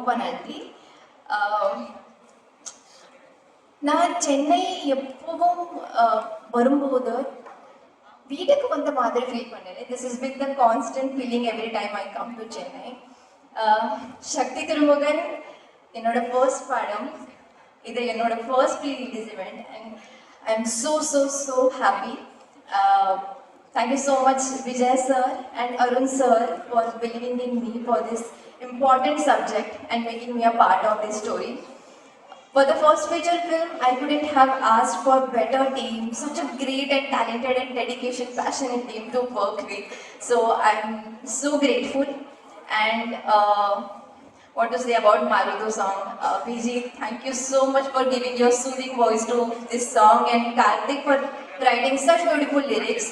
ரொம்ப நன்றி. நான் சென்னை எப்பவும் வரும்போது வீட்டுக்கு வந்த மாதிரி ஃபீல் பண்ணேன். This is been the constant feeling every time I come to Chennai. Sakthi Thirumugan என்னோட ஃபர்ஸ்ட் படம், இது என்னோட first pre release event and I am so happy. Thank you so much Vijay sir and Arun sir for believing in me for this important subject and making me a part of this story. For the first feature film, I couldn't have asked for better team, such a great and talented and dedication, passionate team to work with. So I'm so grateful. And what to say about Marudu song? PG, thank you so much for giving your soothing voice to this song, and Karthik for writing such beautiful lyrics.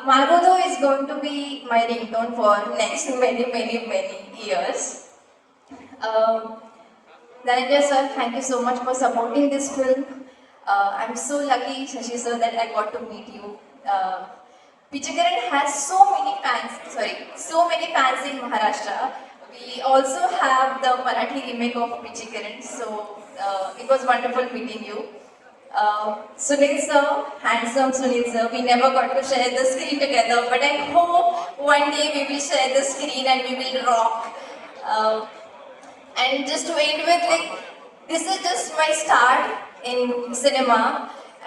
Marudu is going to be my ringtone for next many years. Dhananjay sir, thank you so much for supporting this film. I'm so lucky, Shashi sir, that I got to meet you. Pichikaran has so many fans in Maharashtra. We also have the Marathi remake of Pichikaran, so it was wonderful meeting you. Sunil sir, handsome Sunil sir, we never got to share the screen together, but I hope one day we will share the screen and we will rock. And just to end with, like, this is just my start in cinema,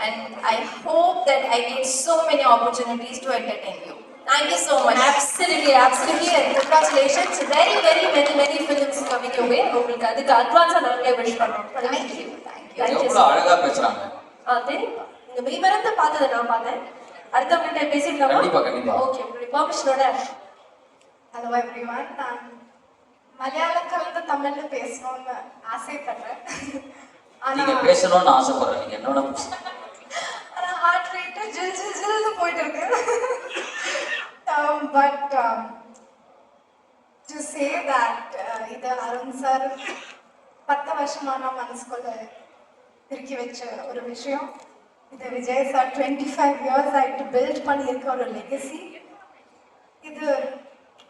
and I hope that I get so many opportunities to entertain you. Thank you so much. Absolutely, and congratulations. Very many films coming your way. உங்களுக்கு அதுக்கு அட்வான்ஸா நாங்களே wish பண்றோம். Thank you. எவ்வளவு அழகா பேசுறாங்க. தெரியும். நீங்க மெய்மறந்து பார்த்ததை நான் பார்த்தேன். அடுத்தவங்கள்ட்ட பேசிடலாமா? கண்டிப்பா. ஓகே, உங்களுடைய பெர்மிஷனோட. ஹலோ எவ்ரிவன், நான் மலையாளம் கலந்து தமிழ்ல பேசணும்னு ஆசைப்படுறேன். நீங்க பேசணும்னு ஆசைப்படுறேன். நீங்க என்னோட ஆனா ஹார்ட் ரேட் ஜில்னு போயிட்டு இருக்கு. பட் டு சே தட் இது அருண் சார் 10 வருஷமா நான் மனசுக்குள்ள திருக்கி வச்ச ஒரு விஷயம். இது விஜய் சார் 25 இயர்ஸ் ஆயிட்டு பில்ட் பண்ணியிருக்க ஒரு லெகசி. இது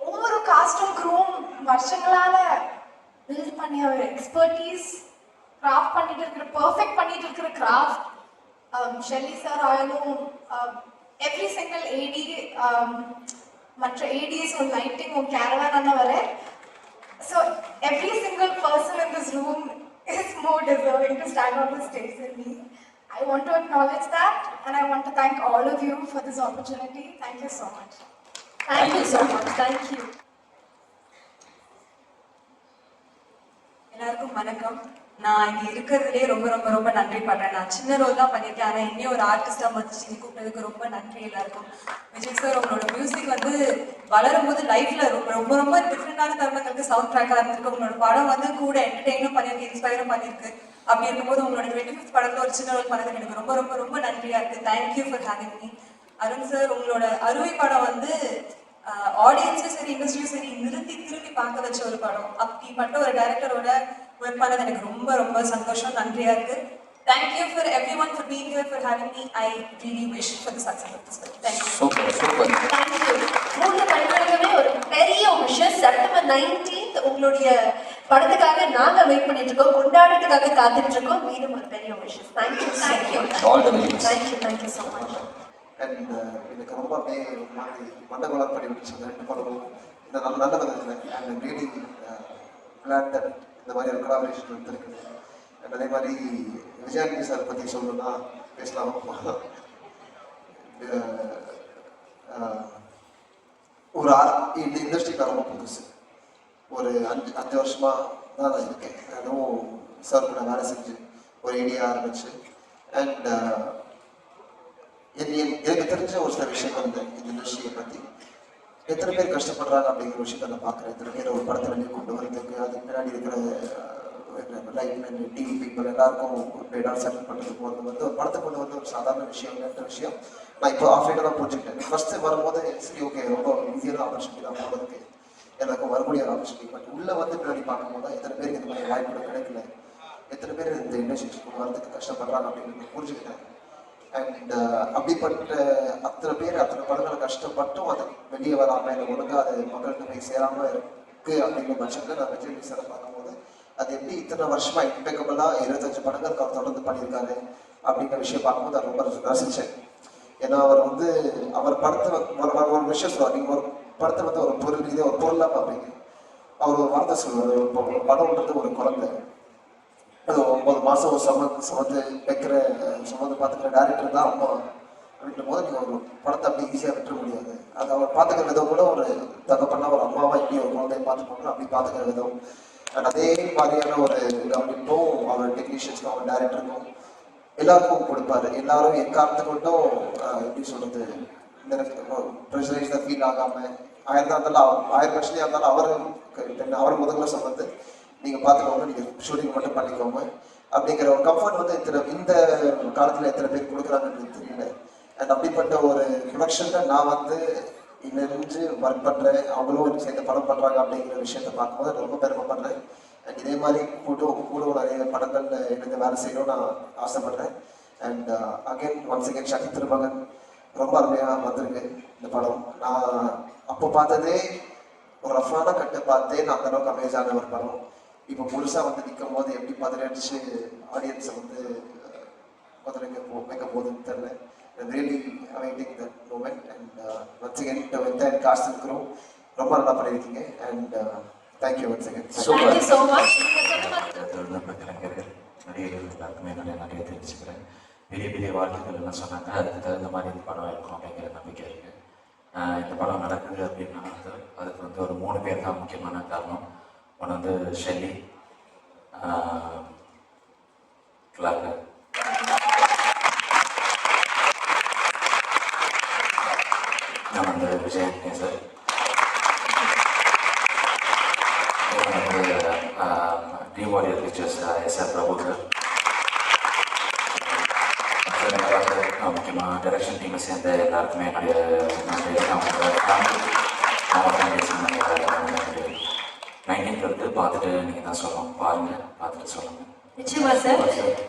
ஒவ்வொரு காஸ்டும் க்ரூவும் வருஷங்களால பில்ட் பண்ணிய ஒரு எக்ஸ்பர்டீஸ், கிராஃப்ட் பண்ணிட்டு இருக்கிற பர்ஃபெக்ட் பண்ணிட்டு இருக்கிற கிராஃப்ட். ஷெல்லி சார் ஆயிலும் எவ்ரி சிங்கிள் ஏடி, மற்ற ஏடிஸ் ஒரு லைட்டிங் ஒரு கேரவான் அண்ணா வர. So every single person in this room is more deserving to stand on the stage than me. I want to acknowledge that, and I want to thank all of you for this opportunity. Thank you so much. Thank you so much. Thank you. எல்லாருக்கும் வணக்கம். நான் இங்கே இருக்கிறதுலே ரொம்ப நன்றி பண்றேன். நான் சின்ன ரோல் தான் பண்ணியிருக்கேன், ஆனால் இன்னும் ஒரு ஆர்டிஸ்டாக மதிச்சு கூப்பிட்டதுக்கு ரொம்ப நன்றி எல்லாருக்கும். விஜய் சார், உங்களோட மியூசிக் வந்து வளரும் போது லைஃப்ல ரொம்ப டிஃப்ரெண்டான தருணங்களுக்கு சவுண்ட் ட்ராக்காக இருந்திருக்கு. உங்களோட படம் வந்து கூட என்டர்டெயினும் பண்ணியிருக்கு, இன்ஸ்பயரும் பண்ணியிருக்கு. அப்படி இருக்கும்போது உங்களோட 25th படத்தில் ஒரு சின்ன ரோல் பண்ணது எனக்கு ரொம்ப நன்றியா இருக்கு. Thank you for having me. Arun sir, உங்களோட அறுவை படம் வந்து ஆடியன்ஸும் சரி இண்டஸ்ட்ரியும் சரி திரும்பி பார்க்க வச்ச ஒரு படம். அப்படிப்பட்ட ஒரு டைரக்டரோட ஒர்க் பண்ணது எனக்கு ரொம்ப சந்தோஷம், நன்றியா இருக்கு. Thank you for everyone for being here, for having me. I really wish for the success of this film. Thank you. Super. Thank you. மூணு படங்களுக்குமே ஒரு பெரிய விஷயம். செப்டம்பர் 19th உங்களுடைய படத்துக்காக நாங்க வெயிட் பண்ணிட்டு இருக்கோம், கொண்டாடுறதுக்காக காத்துட்டு இருக்கோம். மீண்டும் ஒரு பெரிய விஷயம். Thank you. Thank you so much. And எனக்கு ரொம்ப அப்படியே ஒரு மாதிரி மண்டகோலா பண்ணி விட்டுச்சு ரெண்டு படமும். இந்த நல்ல விதத்தில் அண்ட் ரியலி கிளாட் தட் இந்த மாதிரி ஒரு கொலாபரேஷன் வந்துருக்குது. அண்ட் அதே மாதிரி விஜயானந்தி சார் பற்றி சொல்லணும்னா பேசலாம். ஒரு இந்த இண்டஸ்ட்ரிக்கு ரொம்ப புதுசு. ஒரு 5 வருஷமா தான் நான் இருக்கேன். அதுவும் சார் கூட வேலை செஞ்சு ஒரு ஐடியா ஆரம்பிச்சு. அண்ட் எனக்கு தெரிஞ்ச ஒரு சில விஷயங்கள் இந்த இண்டஸ்ட்ரியை பற்றி எத்தனை பேர் கஷ்டப்படுறாங்க அப்படிங்கிற விஷயத்த நான் பார்க்குறேன். எத்தனை பேர் ஒரு படத்தை வெளியே கொண்டு வரதுக்கு அதுக்கு பின்னாடி இருக்கிற லைன்மேன், டிவி பீப்புள் எல்லாருக்கும் டேட்டா செட்டில் பண்ணுறது போகிறது வந்து ஒரு படத்தை கொண்டு வந்து ஒரு சாதாரண விஷயம்ன்ற விஷயம் நான் இப்போ ஆஃப்லைனில் தான் புரிஞ்சுக்கிட்டேன். ஃபர்ஸ்ட்டு வரும்போது சரி ஓகே ரொம்ப ஈஸியான ஆப்பர்ச்சுனிட்டி தான் போகிறதுக்கு, எனக்கு வரக்கூடிய ஆப்பர்ச்சுனிட்டி. பட் உள்ளே வந்து பின்னாடி பார்க்கும்போது தான் எத்தனை பேருக்கு இந்த மாதிரி வாய்ப்புகள் கிடைக்கல, எத்தனை பேர் இந்த இண்டஸ்ட்ரிக்கு வரதுக்கு கஷ்டப்படுறாங்க அப்படின்னு புரிஞ்சுக்கிட்டேன். அண்ட் அப்படிப்பட்ட அத்தனை பேர் அத்தனை படங்களை கஷ்டப்பட்டும் அது வெளியே வராமல் இல்லை ஒழுங்காக அது மக்கள்கிட்ட போய் சேராமல் இருக்குது அப்படிங்கிற பட்சத்தில் நான் விஜய் சாரை பார்க்கும்போது அது எப்படி இத்தனை வருஷமா இம்பெக்கபிளா 25 படங்களுக்கு அவர் தொடர்ந்து பண்ணியிருக்காரு அப்படிங்கிற விஷயம் பார்க்கும்போது நான் ரொம்ப ரசிச்சேன். ஏன்னா அவர் வந்து அவர் படத்தை ஒரு விஷயம் சொல்லுவார், நீங்க ஒரு படத்தை வந்து ஒரு பொருள் இதே ஒரு பொருளா பார்ப்பீங்க. அவர் ஒரு வார்த்தை சொல்லுவார், ஒரு படம்ன்றது ஒரு குழந்தை, அது 9 மாசம் ஒரு சுமந்து வைக்கிற சுமந்து பார்த்துக்கிற டேரக்டர் தான் அம்மா அப்படின்ற போது நீங்கள் ஒரு படத்தை அப்படி ஈஸியாக விட்டுற முடியாது. அது அவர் பார்த்துக்கிற விதம் கூட ஒரு தகப்பன்னா ஒரு அம்மாவா எப்படி ஒரு குழந்தைய பார்த்துப்பாங்களோ அப்படி பார்த்துக்கிற விதம் அண்ட் அதே மாதிரியான ஒரு கவனிப்பும் அவர் டெக்னீஷியன்ஸ்க்கும் அவர் டேரக்டருக்கும் எல்லாருக்கும் கொடுப்பாரு. எல்லாரும் எக்காரணத்தை கொண்டும் எப்படி சொல்றது ப்ரெஷரைஸ்டாக ஃபீல் ஆகாமல் 1000 தான் இருந்தாலும் 1000 பிரச்சனையாக இருந்தாலும் அவர் முதல்ல சொன்னது நீங்கள் பார்த்துக்கோங்க, நீங்கள் ஷூட்டிங் மட்டும் பண்ணிக்கோங்க அப்படிங்கிற ஒரு கம்ஃபர்ட் வந்து இந்த காலத்தில் எத்தனை பேர் கொடுக்குறாங்கன்னு தெரியல. அண்ட் அப்படிப்பட்ட ஒரு ப்ரொடக்ஷனில் நான் வந்து இணைஞ்சு ஒர்க் பண்ணுறேன், அவங்களும் சேர்ந்து படம் பண்ணுறாங்க அப்படிங்கிற விஷயத்த பார்க்கும்போது நான் ரொம்ப பெருமைப்படுறேன். அண்ட் இதே மாதிரி கூட நிறைய படங்களில் இணைந்து வேலை செய்யணும்னு நான் ஆசைப்படுறேன். அண்ட் அகைன் ஒன்ஸ் அகேன் சக்தி திருமகன் ரொம்ப அருமையாக வந்திருக்கு இந்த படம். நான் அப்போ பார்த்ததே ஒரு ரஃபான கட்டை பார்த்தே நான் அந்த அளவுக்கு அமேஸ் ஆன ஒரு படம். இப்போ முழுசாக வந்து நிற்கும் போது எப்படி பதினடிச்சு ஆடியன்ஸை வந்து வைக்க போகுதுன்னு தெரியல. I'm really awaiting that moment and once again the entire cast and crew ரொம்ப நல்லா பண்ணியிருக்கீங்க and thank you once again. Thank you so much. கலைஞர்கள் நடிகர்கள் எல்லாருக்குமே நிறைய தெரிஞ்சுக்கிறேன். பெரிய பெரிய வாழ்த்துக்கள் எல்லாம் சொன்னாங்க, அதுக்கு தகுந்த மாதிரி இந்த படம் இருக்கும் அப்படிங்கிற நம்பிக்கை இருக்கு. இந்த படம் நடக்குது அப்படின்னா அதுக்கு வந்து ஒரு 3 பேர் தான் முக்கியமான காரணம். ஒன்று வந்து ஷெல்லி, கிளார்க், நான் வந்து Vijay sir, the Warrior Pictures SR Prabhu sir, முக்கியமாக டைரக்ஷன் டீமை சேர்ந்த எல்லாருக்குமே என்னுடைய நன்றி. அவங்க 19th வந்து பார்த்துட்டு நீங்கள் தான் சொல்லணும், பாருங்கள், பார்த்துட்டு சொல்லுங்கள். நிச்சயமா சார்,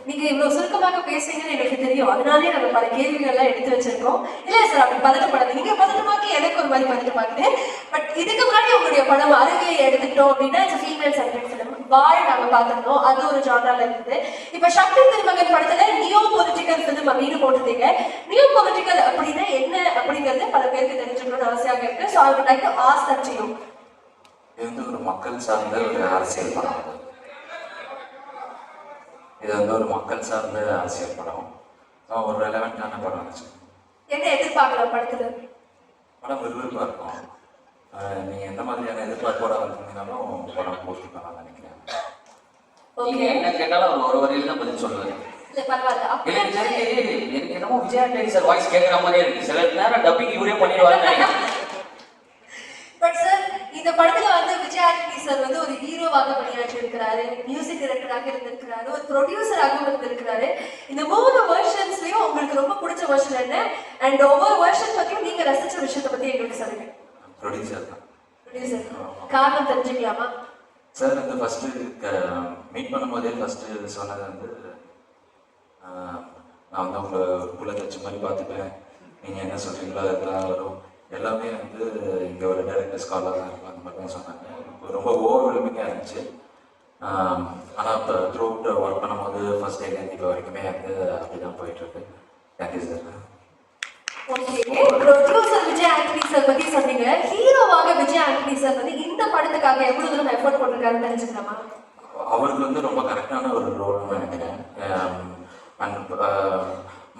நீங்க இவ்வளவு சுருக்கமாக பேசுறீங்கன்னு எனக்கு தெரியும், அதனாலே நம்ம பல கேள்விகள்லாம் எடுத்து வச்சிருக்கோம். இல்ல சார் அப்படி பதட்டப்படாது, நீங்க பதட்டமாக்கி எனக்கு ஒரு மாதிரி பதட்டமாக்குது. பட் இதுக்கு முன்னாடி உங்களுடைய படம் அருகே எடுத்துக்கிட்டோம் அப்படின்னா இட்ஸ் ஃபீமேல் சென்ட்ரிக் ஃபிலிம். வாழ் நாங்க பார்த்துருந்தோம், அது ஒரு ஜான்ரால இருந்தது. இப்ப சக்தி திருமகன் படத்துல நியோ பொலிட்டிக்கல் ஃபிலிம் அப்படின்னு போட்டுட்டீங்க. நியோ பொலிட்டிக்கல் அப்படின்னா என்ன அப்படிங்கிறது பல பேருக்கு தெரிஞ்சுக்கணும்னு ஆசையாக இருக்கு. So I would like to ask that to you. இது வந்து ஒரு மக்கள் சார்ந்த ஒரு அரசியல் படம். இது வந்து ஒரு மக்கள் சார்ந்த அரசியல் படம், ஒரு ரெலவெண்டான படம் இருந்துச்சு. என்ன எதிர்பார்க்கலாம் படத்துல? படம் விறுவிறுப்பாக இருக்கும். நீங்கள் எந்த மாதிரியான எதிர்பார்ப்போட வந்தீங்கன்னாலும் படம் பூர்த்தி பண்ணலாம்னு நினைக்கிறேன். நீங்க என்ன கேட்டாலும் அவர் ஒரு வரையில தான் பதில் சொல்லுவாரு. இல்ல பரவாயில்ல, எனக்கு என்னமோ விஜய் ஆண்டனி சார் வாய்ஸ் கேட்குற மாதிரியே இருக்கு. சில நேரம் டப்பிங் இவரே பண்ணிடுவாங்க. பட் சார் இந்த படத்துல வந்து விஜய் ஆண்டனி சார் வந்து ஒரு ஹீரோவாக பணியாற்றி இருக்கிறாரு, மியூசிக் டைரக்டராக இருந்திருக்கிறாரு, ஒரு ப்ரொடியூசராகவும் இருந்திருக்கிறாரு. இந்த 3 வெர்ஷன்ஸ்லயும் உங்களுக்கு ரொம்ப பிடிச்ச வெர்ஷன் என்ன? அண்ட் ஒவ்வொரு வெர்ஷன் பத்தியும் நீங்க ரசிச்ச விஷயத்தை பத்தி எங்களுக்கு சொல்லுங்க. ப்ரொடியூசர் தான். ப்ரொடியூசர் காரணம் தெரிஞ்சுக்கலாமா சார்? வந்து ஃபர்ஸ்ட் மீட் பண்ணும்போதே ஃபர்ஸ்ட் சொன்னது வந்து நான் வந்து உங்களை புள்ள தச்சு மாதிரி பார்த்துப்பேன், நீங்கள் என்ன சொல்கிறீங்களோ அதெல்லாம் வரும், எல்லாமே வந்து இங்கே ஒரு டைரக்டர்ஸ் காலாக தான் இருக்கும், அந்த மாதிரி தான் சொன்னாங்க. ரொம்ப ஓவர்வெல்மிங்காக இருந்துச்சு. ஆனால் இப்போ த்ரூ அவுட் ஒர்க் பண்ணும்போது ஃபர்ஸ்ட் டேலேருந்து இப்போ வரைக்குமே வந்து அப்படி தான் போயிட்டுருக்கு. Thank you sir. Okay, producer Vijay Antony sir பத்தி சொன்னீங்க. ஹீரோவாக விஜய் ஆண்டனி சார் வந்து இந்த படத்துக்காக எவ்வளவு தூரம் எஃபோர்ட் போட்டிருக்காருன்னு தெரிஞ்சுக்கலாமா? அவருக்கு வந்து ரொம்ப கரெக்டான ஒரு ரோல்னு நினைக்கிறேன். அண்ட்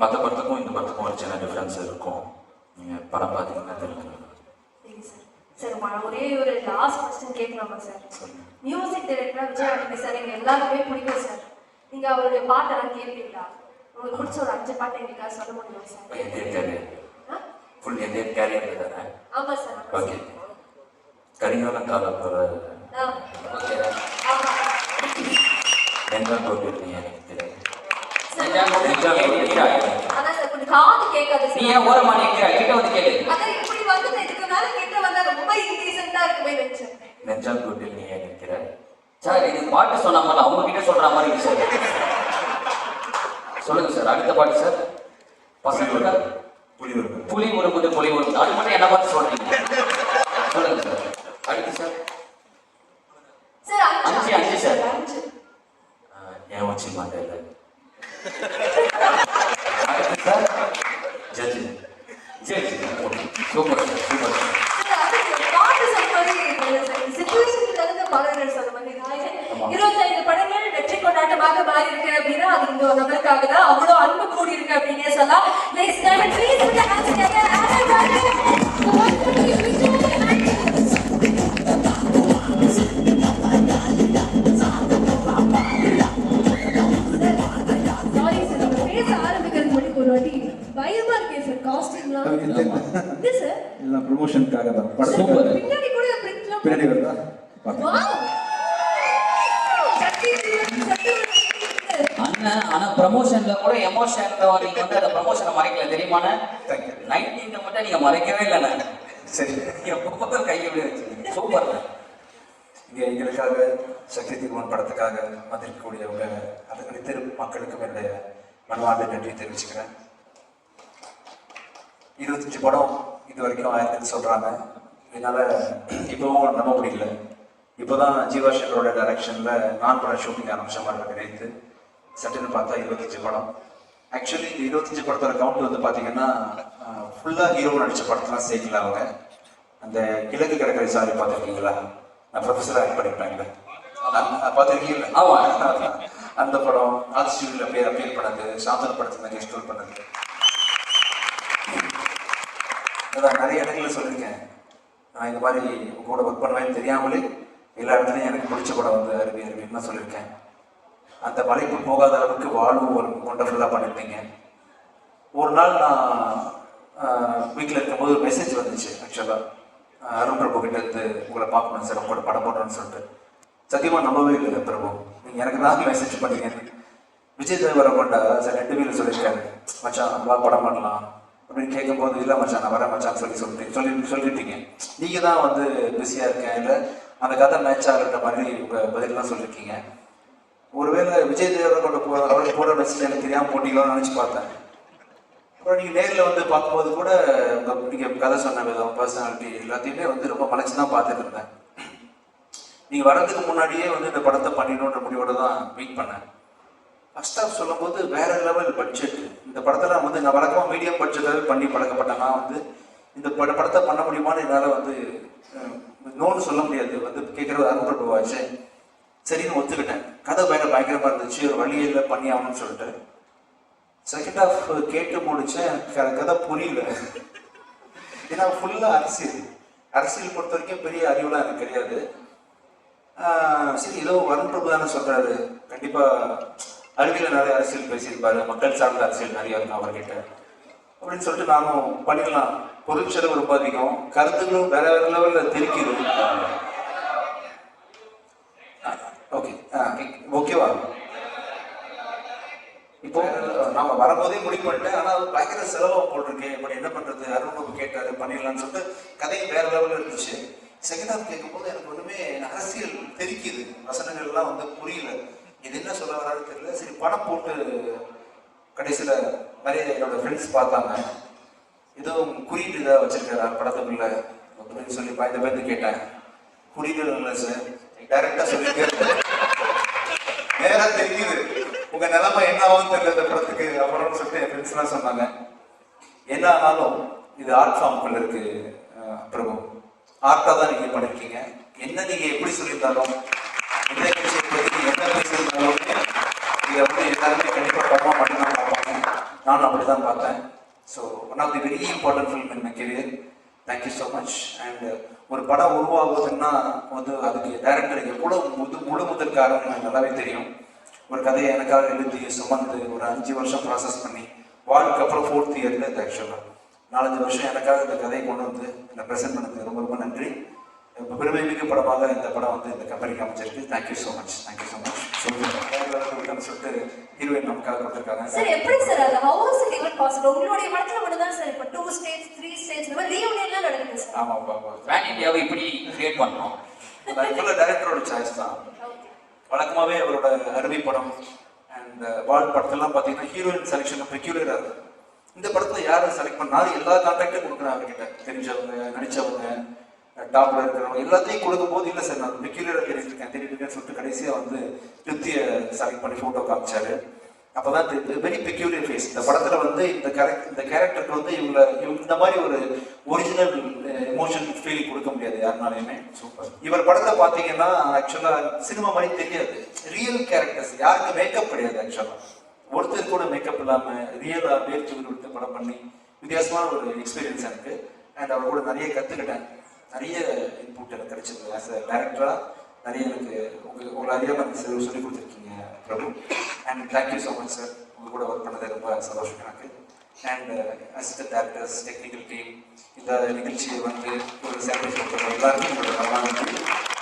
மற்ற படத்துக்கும் இந்த படத்துக்கும் ஒரு சின்ன டிஃப்ரென்ஸ் இருக்கும், நீங்கள் படம் பார்த்தீங்கன்னா தெரிஞ்சுக்கலாம். சரி சார், சார் ஒரே ஒரு லாஸ்ட் கொஸ்டின் கேட்கலாமா சார்? மியூசிக் டைரக்டராக விஜய் ஆண்டனி சார் எங்கள் எல்லாருக்குமே பிடிக்கும் சார். நீங்கள் அவருடைய பாட்டெல்லாம் கேட்பீங்களா? உங்களுக்கு பிடிச்ச ஒரு 5 பாட்டு எங்களுக்காக சொல்ல முடியுமா சார்? எந்த கேரியர்? ஃபுல் எந்த கேரியர் தானே? ஆமாம் சார். ஓகே, கரிகாலம் காலம் போகிற ஓகே நெஞ்சா கோட்டி எனக்கு தெரியாது. அதான் சார் கொஞ்சம் காது கேட்காது நீ ஏன் ஓரமா நிக்கிற? கிட்ட வந்து கேளு. அதான் இப்படி வந்து இதுக்கு மேல கிட்ட வந்தா ரொம்ப இன்டீசென்ட்டா இருக்குமே நினைச்சேன். நெஞ்சா கோட்டி நீ நினைக்கிற சார்? இது பாட்டு சொன்ன மாதிரி அவங்க கிட்ட சொல்ற மாதிரி இருக்கு சார். சொல்லுங்க சார், அடுத்த பாட்டு சார். பசங்க புலி ஒரு புது புலி ஒரு அது மட்டும் என்ன பார்த்து சொல்றீங்க? சொல்லுங்க சார். அடுத்து சார். Sir 5 sir. 5 காமிச்சு மாட்டேன். அடுத்து சார் ஜட்ஜு. சரி சூப்பர் சார் சூப்பர் சார். சிச்சுவேஷனுக்கு தகுந்த பாடல்கள் சொல்ல மாதிரி 25 படங்கள் வெற்றி கொண்டாட்டமாக மாறி இருக்கு அப்படின்னா அது இந்த ஒரு நபருக்காக தான் அவ்வளவு அன்பு கூடி இருக்கு அப்படின்னே சொல்லலாம். Ladies and gentlemen, please put your hands together and welcome sorry sir, நம்ம பேச ஆரம்பிக்கிறது மட்டும் ஒரு வாட்டி பயமா இருக்கே சார். காஸ்டியூம்லாம் இது சார் எல்லாம் ப்ரொமோஷனுக்காக தான். சூப்பர். பின்னாடி கூட பிரிண்ட்லாம் பின்னாடி வருதா? வாவ் அண்ணன் ஆனா ப்ரமோஷன்ல கூட எமோஷன்ல நீங்க வந்து அந்த ப்ரமோஷனை மறைக்கல தெரியுமாண்ணே? 19 மட்டும் நீங்க மறைக்கவே இல்லைண்ணே. சரி, எப்போ கையை வச்சு சூப்பர். இங்கே எங்களுக்காக சக்தி தீர்மான் படத்துக்காக வந்திருக்கக்கூடியவங்க அனைத்து மக்களுக்கும் என்னுடைய மனமார்ந்த நன்றி தெரிவிச்சுக்கிறேன். 25 படம் இது வரைக்கும் ஆயிருக்குன்னு சொல்றாங்க. என்னால் இப்போவும் நம்ப முடியல. இப்போதான் ஜீவா ஷெட்டரோட டைரக்ஷன்ல நான் படம் ஷூட்டிங் ஆரம்பிச்ச மாதிரி கிடையாது. சட்டுன்னு பார்த்தா 25 படம். ஆக்சுவலி இந்த 25 படத்தோட கவுண்ட் வந்து பார்த்தீங்கன்னா ஃபுல்லாக ஹீரோ நடிச்ச படத்தெல்லாம் சேர்க்கல அவங்க. அந்த கிழக்கு கடற்கரை சாரி பார்த்துருக்கீங்களா? நான் ப்ரொஃபஸராக ஆக்ட் பண்ணியிருப்பேங்களே, பார்த்துருக்கீங்களா? ஆமாம், அந்த படம் ஆர்டிஸ்டியூடியில் பேர் அப்பீல் பண்ணது, சாந்தன படத்தில் கெஸ்ட் ரோல் பண்ணது. அதான் நிறைய இடங்களில் சொல்லியிருக்கேன். நான் இந்த மாதிரி கூட ஒர்க் பண்ணுவேன்னு தெரியாமலே எல்லா இடத்துலையும் எனக்கு பிடிச்ச படம் வந்து அருவின்னு தான் சொல்லியிருக்கேன். அந்த மலைப்பு போகாத அளவுக்கு வாழ்வு ஒரு ஒண்டர்ஃபுல்லாக பண்ணியிருந்தீங்க. ஒரு நாள் நான் வீட்டில் இருக்கும்போது ஒரு மெசேஜ் வந்துச்சு. ஆக்சுவலாக அருண் பிரபு கிட்ட இருந்து உங்களை பார்க்கணும் சார், உங்களோட படம் போடுறோன்னு சொல்லிட்டு. சத்தியமாக நம்பவே இல்லை பிரபு, நீங்கள் எனக்கு தான் மெசேஜ் பண்ணீங்க. விஜய் தேவரகொண்டா சார் 2 வீட்டில் சொல்லியிருக்காரு, மச்சான் வா படம் பண்ணலாம் அப்படின்னு கேட்கும்போது, இல்லை மச்சான் நான் வரேன் மச்சான் சொல்லிட்டீங்க. நீங்கள் தான் வந்து பிஸியாக இருக்கேன், இல்லை அந்த கதை மேட்ச் ஆகிற மாதிரி உங்கள் பதிலெலாம் சொல்லியிருக்கீங்க. ஒருவேளை விஜய் தேவரகொண்ட அவருக்கு போடுற மெசேஜ் எனக்கு தெரியாமல் போட்டிங்களான்னு நினச்சி பார்த்தேன். அப்புறம் நீங்கள் நேரில் வந்து பார்க்கும்போது கூட நீங்கள் கதை சொன்ன விதம், பர்சனாலிட்டி எல்லாத்தையுமே வந்து ரொம்ப மலைச்சு தான் பார்த்துட்டு இருந்தேன். நீங்கள் வர்றதுக்கு முன்னாடியே வந்து இந்த படத்தை பண்ணிடணுன்ற முடிவோடு தான் வெயிட் பண்ணேன். ஃபர்ஸ்ட் ஆஃப் சொல்லும்போது வேற லெவல் பட்ஜெட். இந்த படத்தில் வந்து நான் வழக்கமாக மீடியம் பட்ஜெட்டாகவே பண்ணி பழக்கப்பட்டேன்னா வந்து இந்த படத்தை பண்ண முடியுமான்னு என்னால் வந்து நோன்னு சொல்ல முடியாது. வந்து கேட்குறது அருண் பிரபுவாச்சு, சரின்னு ஒத்துக்கிட்டேன். கதை பயங்கரமாக இருந்துச்சு, ஒரு வழியில் பண்ணி ஆகணும்னு சொல்லிட்டு செகண்ட் ஹாஃப் கேட்டு முடிச்சேன். கதை புரியல. ஏன்னா ஃபுல்லாக அரசியல் பொறுத்த வரைக்கும் பெரிய அறிவுலாம் எனக்கு கிடையாது. சரி ஏதோ அருண் பிரபு தானே சொல்கிறாரு, கண்டிப்பாக அறிவியல் நிறைய அரசியல் பேசியிருப்பாரு, மக்கள் சார்ந்த அரசியல் நிறைய இருக்கும் அவர்கிட்ட அப்படின்னு சொல்லிட்டு நானும் பண்ணிடலாம். பொருள் செலவு ரொம்ப அதிகம், கருத்துக்களும் வேற வேற லெவலில் தெரிக்குது. ஓகே ஓகேவா? இப்போ நாம வரும்போதே முடிவு பண்ணிட்டேன். ஆனால் அது பயங்கர செலவாக போட்டிருக்கேன். இப்படி என்ன பண்ணுறது, அருண் கேட்டாரு பண்ணிடலான்னு சொல்லிட்டு கதையும் வேற லெவலில் இருந்துச்சு. செகண்ட் ஹாஃப் கேட்கும்போது எனக்கு ஒன்றுமே அரசியல் தெரிக்குது, வசனங்கள்லாம் வந்து புரியல, இது என்ன சொல்ல வரான்னு தெரியல. சரி படம் போட்டு கடைசியில் நிறைய என்னோட ஃப்ரெண்ட்ஸ் பார்த்தாங்க, எதுவும் குறியீடு இதாக வச்சிருக்காரா படத்துக்குள்ள அப்படின்னு சொல்லி பயந்து கேட்டேன். குறியீடு இல்லை சார், டைரக்டாக சொல்லியிருக்கேன். நேராக தெரியுது உங்கள் நிலைமை என்ன ஆகும் தெரியல இந்த படத்துக்கு அப்புறம்னு சொல்லிட்டு என் ஃப்ரெண்ட்ஸ்லாம் சொன்னாங்க. என்ன ஆனாலும் இது ஆர்ட் ஃபார்முக்குள்ள இருக்கு பிரபு, ஆர்ட்டாக தான் நீங்கள் பண்ணியிருக்கீங்க. என்ன நீங்கள் எப்படி சொல்லியிருந்தாலும் எந்த விஷயத்தை பற்றி என்ன பேசியிருந்தாலும் இதை வந்து எல்லாருமே கண்டிப்பாக படமாக மட்டும்தான் பார்ப்பாங்க. நானும் அப்படி தான் பார்த்தேன். So one of the very important film in my career. Thank you so much. And ஒரு படம் உருவாகுதுன்னா வந்து அதுக்கு டைரக்டருக்கு எவ்வளோ முழு முதல் காரணம் எனக்கு நல்லாவே தெரியும். ஒரு கதையை எனக்காக எழுதி சுமந்து ஒரு 5 வருஷம் ப்ராசஸ் பண்ணி வாழ்க்கை அப்புறம் 4th இயரில் இந்த ஆக்சுவலாக 4-5 வருஷம் எனக்காக இந்த கதையை கொண்டு வந்து என்னை ப்ரெசென்ட் பண்ணதுக்கு ரொம்ப ரொம்ப நன்றி. இப்போ பெருமைமிகு படமாக இந்த படம் வந்து இந்த கம்பெனிக்கு அமைச்சிருக்கு. Thank you so much, thank you so much. சொல்லிட்டு ஹீரோயின் நமக்காக கொடுத்துருக்காங்க. சார் எப்படி சார் அது how was it even possible? உங்களுடைய படத்துல மட்டும் தான் சார் இப்போ 2 ஸ்டேஜ் 3 ஸ்டேஜ் இந்த மாதிரி ரீயூனியன்லாம் நடக்குது சார். ஆமாம் பாப்பா, பேன் இந்தியாவை இப்படி கிரியேட் பண்ணோம். ஆக்சுவலாக டைரக்டரோட சாய்ஸ் தான். வழக்கமாகவே அவரோட அருவி படம் அண்ட் வால் படத்தெல்லாம் பார்த்தீங்கன்னா ஹீரோயின் செலெக்ஷன் பெக்யூலராக இருக்கும். இந்த படத்தில் யாரை செலக்ட் பண்ணாலும் எல்லா கான்டாக்டும் கொடுக்குறேன் அவர்கிட்ட, தெரிஞ்சவங்க நடித்தவங்க டாப்ல இருக்கிறவங்க எல்லாத்தையும் கொடுக்கும்போது இல்லை சார் நான் பெக்யூலராக தேடிட்டு இருக்கேன்னு சொல்லிட்டு கடைசியாக வந்து திருப்தியை செலக்ட் பண்ணி ஃபோட்டோ காமிச்சாரு. அப்போதான் வெரி பெக்யூலியர் ஃபேஸ். இந்த படத்தில் வந்து இந்த கேரக்டருக்கு வந்து இவங்க இந்த மாதிரி ஒரு ஒரிஜினல் எமோஷன் ஃபீலிங் கொடுக்க முடியாது யாருனாலையுமே. சூப்பர். இவர் படத்தை பார்த்தீங்கன்னா ஆக்சுவலாக சினிமா மாதிரி தெரியாது. ரியல் கேரக்டர்ஸ், யாருக்கு மேக்கப் கிடையாது. ஆக்சுவலாக ஒருத்தர் கூட மேக்கப் இல்லாமல் ரியலாக வேர்த்து விட்டு படம் பண்ணி வித்தியாசமான ஒரு எக்ஸ்பீரியன்ஸ் எனக்கு. அண்ட் அவர் கூட நிறைய கற்றுக்கிட்டேன். நிறைய இன்புட் எனக்கு கிடைச்சது. ஆஸ் அ டேரக்டராக நிறைய எனக்கு உங்களை அறியாமல் சொல்லி கொடுத்துருக்கீங்க Prabhu. And thank you so much sir. உங்கள் கூட ஒர்க் பண்ணது ரொம்ப சந்தோஷம் எனக்கு. And assistant directors, technical team, இந்த நிகழ்ச்சியை வந்து ஒரு செலிப்ரேஷன் பண்ணுற எல்லாருக்கும் உங்களோட நல்லாயிருக்கு.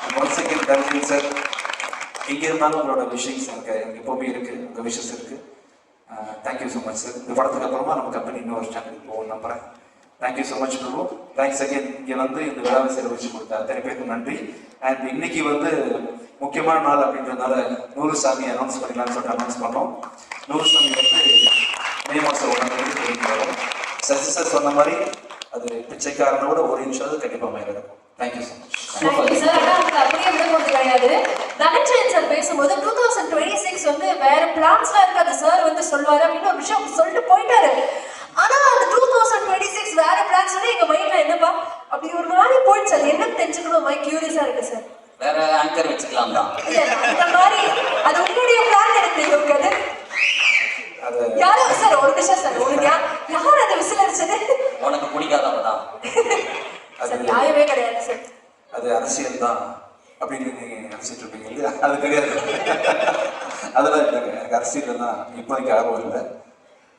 And once again thank you sir. எங்கே இருந்தாலும் உங்களோட விஷயஸ் எனக்கு எப்போவுமே இருக்குது, உங்கள் விஷஸ் இருக்குது. Thank you so much sir. இந்த படத்துக்கு அப்புறமா நம்ம கம்பெனி இன்னொரு ஸ்டாண்டுக்கு போகும் நம்புகிறேன். Thank you so much Prabhu. Thanks again. இங்கே வந்து இந்த விழாவை சிறப்பிச்சு கொடுத்த அத்தனை பேருக்கு நன்றி. அண்ட் இன்னைக்கு வந்து முக்கியமான நாள் அப்படின்றதுனால நூறுசாமி அனௌன்ஸ் பண்ணிக்கலாம்னு சொல்லிட்டு அனௌன்ஸ் பண்ணோம். நூறுசாமி வந்து மே மாதம் 1 தேதி வரும். சசி சார் சொன்ன மாதிரி அது பிச்சைக்காரனோட ஒரு நிமிஷம் கண்டிப்பாக மேலே இருக்கும். Thank you so much. சார். ஆனால் அவங்க அப்படியே விட போகிறது கிடையாது. தனஞ்சயன் சார் பேசும்போது 2026 வந்து வேற பிளான்ஸ்லாம் இருக்காது சார் வந்து சொல்லுவாரு அப்படின்னு ஒரு விஷயம் சொல்லிட்டு போயிட்டாரு. ஆனா அந்த 2026 வேற பிளான்ஸ் வந்து எங்க மைண்ட்ல என்னப்பா அப்படி ஒரு நாளே போயிடுச்சு. அது என்ன தெரிஞ்சுக்கணும் மை கியூரியஸா இருக்கு சார். வேற ஆங்கர் வச்சுக்கலாம் தான். இல்ல அந்த மாதிரி அது உங்களுடைய பிளான் எனக்கு தெரியாது. யாரோ சார் ஒரு நிமிஷம் சார், உங்களுக்கு யார் அதை விசில் அடிச்சது? உனக்கு பிடிக்காதவதான். அது நியாயமே கிடையாது சார். அது அரசியல் தான் அப்படின்னு நீங்க நினைச்சிட்டு இருப்பீங்க இல்லையா? அது கிடையாது. அதெல்லாம் இல்லைங்க. எனக்கு அரசியல் தான் இப்போதைக்கு ஆர்வம் இல்லை.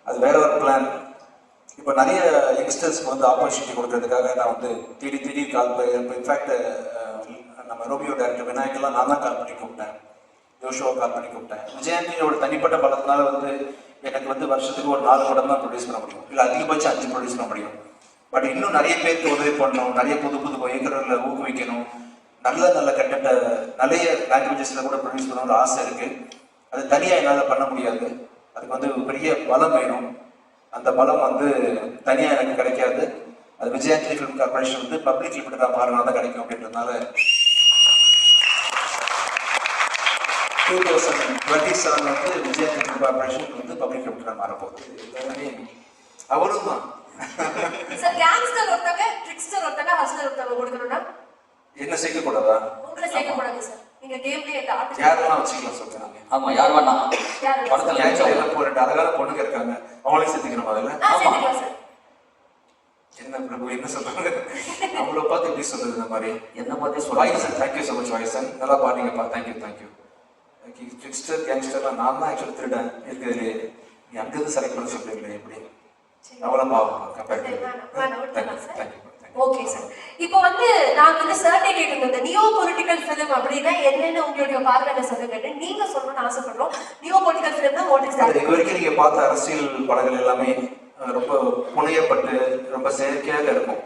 அது வேற ஒரு பிளான். இப்போ நிறைய யங்ஸ்டர்ஸ்க்கு வந்து ஆப்பர்ச்சுனிட்டி கொடுக்கறதுக்காக நான் வந்து தேடி கால் இப்போ இன்ஃபேக்ட் நம்ம ரோமியோ டேரக்டர் விநாயகெல்லாம் நான் தான் கால் பண்ணி கூப்பிட்டேன். ஜோஷுவா கால் பண்ணி கூப்பிட்டேன். விஜயாண்டியோட தனிப்பட்ட பலத்தினால வந்து எனக்கு வந்து வருஷத்துக்கு ஒரு 4 படம் தான் ப்ரொடியூஸ் பண்ண முடியும், இல்லை அதிகபட்சம் 5 ப்ரொடியூஸ் பண்ண முடியும். பட் இன்னும் நிறைய பேருக்கு உதவி பண்ணணும், நிறைய புது இயக்குநர்களை ஊக்குவிக்கணும், நல்ல கண்டென்ட்டை நிறைய லாங்குவேஜஸில் கூட ப்ரொடியூஸ் பண்ணணும்னு ஆசை இருக்குது. அது தனியாக என்னால் பண்ண முடியாது. அதுக்கு வந்து பெரிய பலம் வேணும். அந்த பலம் வந்து தனியாக எனக்கு கிடைக்காது. அது விஜயாண்டி ஃபிலிம் கார்பரேஷன் வந்து பப்ளிக் லிமிட்டடாக மாறினா தான் கிடைக்கும். அப்படின்றதுனால 2027 வந்து விஜயாண்டி ஃபிலிம் கார்பரேஷன் வந்து பப்ளிக் லிமிட்டடாக மாறப்போகுது. எல்லாமே அவரும் தான். சார் கேங்ஸ்டர் ஒருத்தங்க, ட்ரிக்ஸ்டர் ஒருத்தங்க, ஹஸ்டர் ஒருத்தங்க கொடுக்கணும்னா என்ன சேர்க்கக்கூடாதா? உங்களை சேர்க்கக்கூடாது சார். நீங்க கேம்லயே இந்த ஆர்டிஸ்ட் யாரெல்லாம் வச்சுக்கலாம் சொல்றாங்க. ஆமா, யார் வேணா படத்துல ஒரு 2 அழகான பொண்ணுங்க இருக்காங்க, அவங்களையும் சேர்த்துக்கணும். அதில் சேர்த்துக்கலாம் சார். என்ன பிரபு என்ன சொல்றாங்க? அவங்கள பார்த்து எப்படி சொல்றது? இந்த மாதிரி என்ன பார்த்து வாய்சன். தேங்க்யூ ஸோ மச் வாய்சன். நல்லா பாடுங்கப்பா. தேங்க்யூ. ட்ரிக்ஸ்டர் கேங்ஸ்டர்லாம் நான் தான் ஆக்சுவலி திருடன் இருக்கிறதுலே. நீ அங்கிருந்து செலக்ட் பண்ண சொல்றீங்களே எப்படி? அவ்வளோ பாவம் கம்பேர் தேங்க்யூ. Okay sir. இப்போ வந்து நான் வந்து சார்ட்டே கேட்டிருந்தேன், நியோ பொலிட்டிக்கல் ஃபிலிம் அப்படின்னா என்னன்னு உங்களுடைய பார்வையில சொல்லுங்க. நீங்க சொல்லணும்னு ஆசைப்படுறோம். நியோ பொலிட்டிக்கல் ஃபிலிம்னா வாட் இஸ் தட்? இது வரைக்கும் நீங்க பார்த்த அரசியல் படங்கள் எல்லாமே ரொம்ப புனையப்பட்டு ரொம்ப செயற்கையாக இருக்கும்,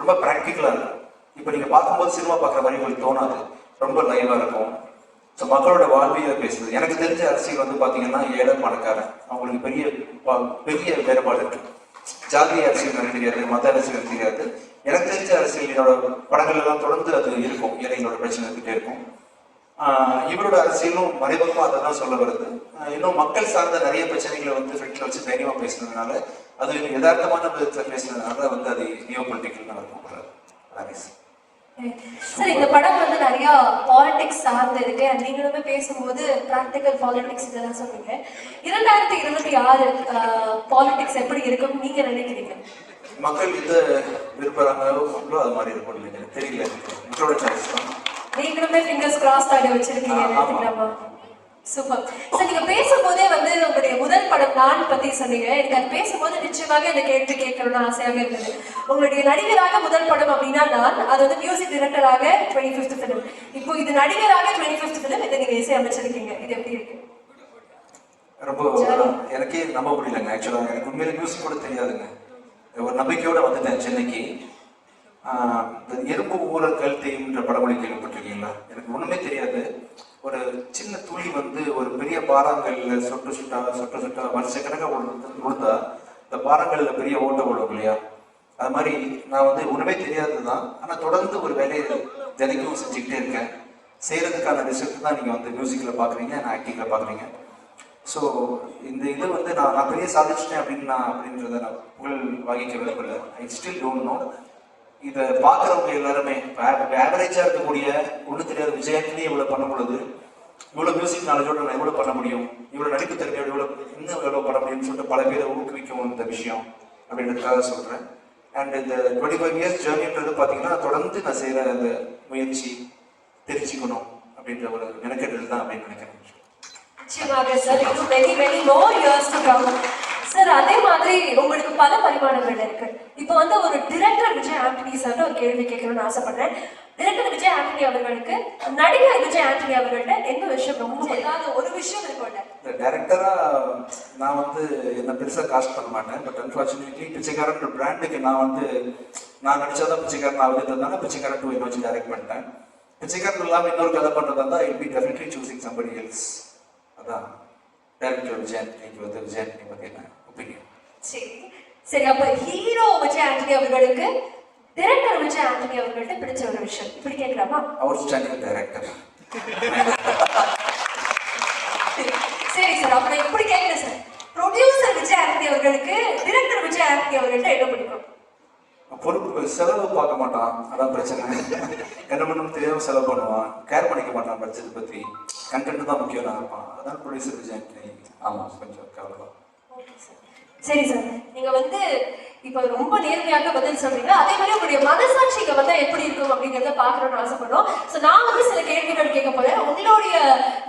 ரொம்ப ப்ராக்டிக்கலாக இருக்கும். இப்போ நீங்க பார்க்கும்போது சினிமா பார்க்குற மாதிரி உங்களுக்கு தோணாது, ரொம்ப லைவாக இருக்கும். ஸோ மக்களோட வாழ்வியலை பேசுது. எனக்கு தெரிஞ்ச அரசியல் வந்து பார்த்தீங்கன்னா ஏழை பணக்காரன் அவங்களுக்கு பெரிய வேறுபாடு இருக்கு. ஜாதிய அரசியல் எனக்கு தெரியாது, மத அரசியல் தெரியாது. எனக்கு தெரிஞ்ச அரசியல் என்னோட படங்கள் எல்லாம் தொடர்ந்து அது இருக்கும், ஏழைகளோட பிரச்சனை இருந்துகிட்டே இருக்கும். இவரோட அரசியலும் மறைமுகமாக அதை தான் சொல்ல வருது. இன்னும் மக்கள் சார்ந்த நிறைய பிரச்சனைகளை வந்து ஃப்ரெண்ட்ல வச்சு தைரியமாக பேசுனதுனால, அது யதார்த்தமான விதத்தில் பேசுனதுனால வந்து அது நியோ பொலிட்டிக்கல் இருக்கும். சார் இந்த படம் வந்து நிறைய பாலிடிக்ஸ் சார்ந்து இருக்கு. நீங்களுமே பேசும்போது பிராக்டிக்கல் பாலிடிக்ஸ் இதெல்லாம் சொன்னீங்க. 2026 பாலிடிக்ஸ் எப்படி இருக்கும் நீங்க நினைக்கிறீங்க? மக்கள் எந்த விரும்புறாங்களோ அது மாதிரி இருக்கும் இல்லைங்க, தெரியல. மக்களோட சாய்ஸ் தான். நீங்களுமே ஃபிங்கர்ஸ் கிராஸ் ஆக வச்சிருக்கீங்க. Super sir. நீங்க பேசும்போதே வந்து உங்களுடைய முதல் படம் நான் பத்தி சொன்னீங்க. எனக்கு அது பேசும்போது நிச்சயமாக இந்த கேள்வி கேட்கணும்னு ஆசையாக இருந்தது. உங்களுடைய நடிகராக முதல் படம் அப்படின்னா நான், அது வந்து மியூசிக் டைரக்டராக 25th ஃபிலிம். இப்போ இது நடிகராக 25th ஃபிலிம், இதை நீங்க இசை அமைச்சிருக்கீங்க. இது எப்படி இருக்கு? ரொம்ப எனக்கே நம்ப முடியலங்க. ஆக்சுவலாக எனக்கு உண்மையில மியூசிக் கூட தெரியாதுங்க. ஒரு நம்பிக்கையோட வந்துட்டேன் சென்னைக்கு. எறும்பு ஊரல் கழுத்தையும்ன்ற படமொழி கேள்விப்பட்டிருக்கீங்களா? எனக்கு ஒண்ணுமே தெரியாது. ஒரு சின்ன துளி வந்து ஒரு பெரிய பாறாங்கல்ல சொட்டு சுட்டா வருஷக்கணக்காக விழுந்தா இந்த பாறாங்கல்ல பெரிய ஓட்ட விடும் இல்லையா? அது மாதிரி நான் வந்து ஒன்றுமே தெரியாதது தான், ஆனால் தொடர்ந்து ஒரு வேலையை தினைக்கும் செஞ்சுக்கிட்டே இருக்கேன். செய்கிறதுக்கான ரிசல்ட் தான் நீங்கள் வந்து மியூசிக்கில் பார்க்குறீங்க, நான் ஆக்டிங்கில் பார்க்குறீங்க. ஸோ இந்த இது வந்து நான் பெரிய சாதிச்சிட்டேன் அப்படின்றத நான் புகழ் வாங்கிக்க விரும்பல. I still don't know. இதை பார்க்குறவங்க எல்லாருமே ஆவரேஜாக இருக்கக்கூடிய ஒன்றும் தெரியாத விஜயாண்டனி இவ்வளோ பண்ண பொழுது, இவ்வளோ மியூசிக் நாலேஜோட நான் எவ்வளோ பண்ண முடியும், இவ்வளோ நடிப்பு திறமையோட இன்னும் எவ்வளோ பண்ண முடியும்னு சொல்லிட்டு பல பேரை ஊக்குவிக்கும் இந்த விஷயம் அப்படின்றதுக்காக சொல்கிறேன். அண்ட் இந்த 25 இயர்ஸ் ஜேர்னின்றது பார்த்தீங்கன்னா தொடர்ந்து நான் செய்கிற அந்த முயற்சி, தெரிஞ்சுக்கணும் அப்படின்ற ஒரு மெனக்கெடல் தான் அப்படின்னு நினைக்கிறேன். நிச்சயமாக சார், இன்னும் many many more years to come. Sir, அதே மாதிரி உங்களுக்கு பல பரிமாணங்கள் இருக்கு. இப்போ வந்து ஒரு டிரெக்டர் விஜய் ஆண்டனி சார் ஒரு கேள்வி கேட்கணும்னு ஆசைப்படுறேன். டிரெக்டர் விஜய் ஆண்டனி அவர்களுக்கு நடிகர் விஜய் ஆண்டனி அவர்கள்ட்ட என்ன விஷயம் ரொம்ப ஏதாவது ஒரு விஷயம் இருக்கும்ல? இந்த டைரக்டராக நான் வந்து என்ன பெருசாக காஸ்ட் பண்ண மாட்டேன். பட் அன்ஃபார்ச்சுனேட்லி பிச்சைக்காரன் பிராண்டுக்கு நான் நடிச்சாதான் பிச்சைக்காரன் ஆகுதுன்றதுனால பிச்சைக்காரன் 2 என்ன வச்சு டைரக்ட் பண்ணிட்டேன். பிச்சைக்காரன் இல்லாமல் இன்னொரு கதை பண்ணுறதா இருந்தால் it be definitely choosing somebody else. அதான் டைரக்டர் விஜய் ஆண்டனிக்கு வந்து விஜய் ஆண்டனி பற்றி என்ன ஒப்பீனியன். சரி, அப்ப ஹீரோ விஜய் ஆண்டனி அவர்களுக்கு டைரக்டர் விஜய் ஆண்டனி அவர்கள்ட்ட பிடிச்ச ஒரு விஷயம் இப்படி கேட்கலாமா? Outstanding director. சரி சார், அப்ப நான் இப்படி கேட்கிறேன் சார், ப்ரொடியூசர் விஜய் ஆண்டனி அவர்களுக்கு டைரக்டர் விஜய் ஆண்டனி அவர்கள்ட்ட என்ன பிடிக்கும்? பொறுப்பு செலவு பார்க்க மாட்டான், அதான் பிரச்சனை. என்ன பண்ணணும் தெரியாம செலவு பண்ணுவான், கேர் பண்ணிக்க மாட்டான், பட்ஜெட் பற்றி. கண்டென்ட் தான் முக்கியம் இருப்பான். அதான் ப்ரொடியூசர் விஜய் ஆண்டனி. ஆமாம், கொஞ்சம் கவலை. சரி சார், நீங்க வந்து இப்ப ரொம்ப நேர்மையாக பதில் சொல்றீங்க. அதே மாதிரி உங்களுடைய மனசாட்சிக்கு வந்து எப்படி இருக்கும் அப்படிங்கறத பாக்கணும்னு ஆசைப்படுறோம். சோ நான் வந்து சில கேள்விகள் கேட்க போறேன். உங்களுடைய